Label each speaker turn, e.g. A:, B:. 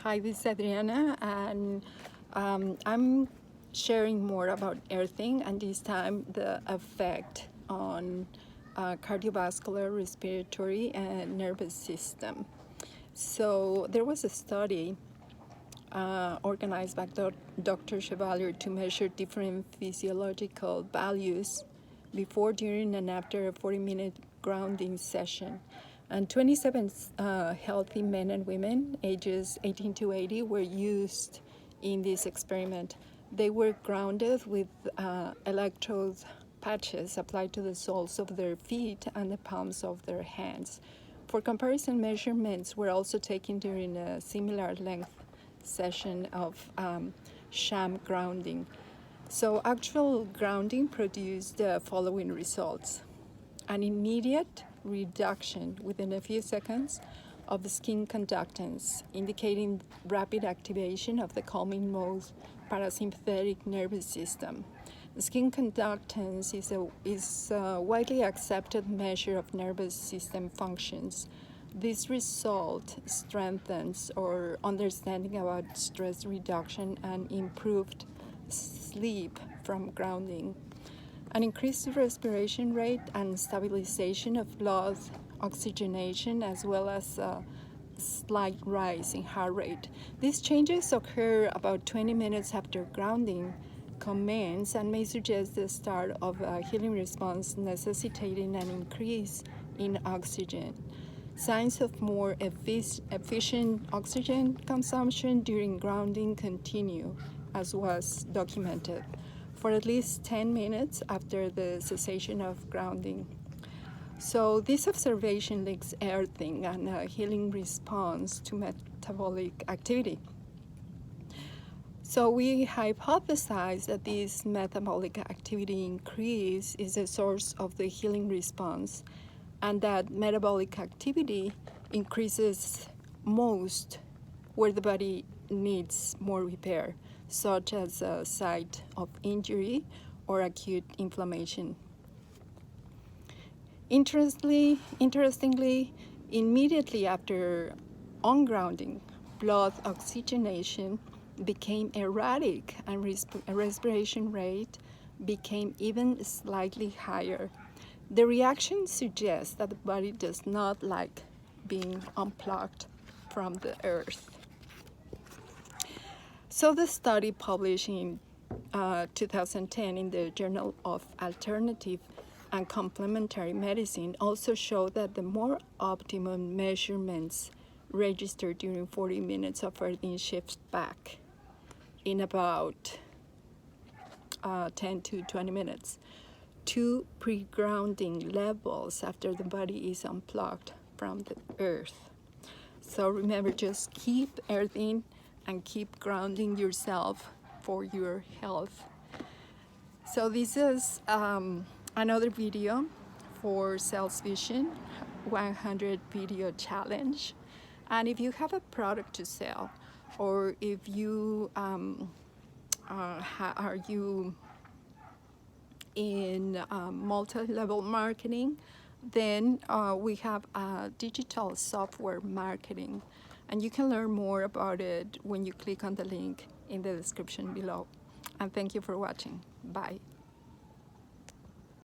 A: Hi, this is Adriana, and I'm sharing more about earthing, and this time the effect on cardiovascular, respiratory, and nervous system. So there was a study organized by Dr. Chevalier to measure different physiological values before, during, and after a 40-minute grounding session. And 27 healthy men and women, ages 18 to 80, were used in this experiment. They were grounded with electrode patches applied to the soles of their feet and the palms of their hands. For comparison, measurements were also taken during a similar length session of sham grounding. So actual grounding produced the following results: an immediate reduction within a few seconds of skin conductance, indicating rapid activation of the calming mode parasympathetic nervous system. Skin conductance is a widely accepted measure of nervous system functions. This result strengthens our understanding about stress reduction and improved sleep from grounding. An increased respiration rate and stabilization of blood oxygenation, as well as a slight rise in heart rate. These changes occur about 20 minutes after grounding commence and may suggest the start of a healing response necessitating an increase in oxygen. Signs of more efficient oxygen consumption during grounding continue, as was documented, for at least 10 minutes after the cessation of grounding. So this observation links earthing and a healing response to metabolic activity. So we hypothesize that this metabolic activity increase is a source of the healing response, and that metabolic activity increases most where the body needs more repair, such as a site of injury or acute inflammation. Interestingly, immediately after on-grounding, blood oxygenation became erratic and respiration rate became even slightly higher. The reaction suggests that the body does not like being unplugged from the earth. So the study, published in 2010 in the Journal of Alternative and Complementary Medicine, also showed that the more optimum measurements registered during 40 minutes of earthing shift back in about 10 to 20 minutes to pre-grounding levels after the body is unplugged from the earth. So remember, just keep earthing and keep grounding yourself for your health. So this is another video for SalesVision 100 video challenge. And if you have a product to sell, or if you are you in multi-level marketing, then we have digital software marketing, and you can learn more about it when you click on the link in the description below. And thank you for watching. Bye.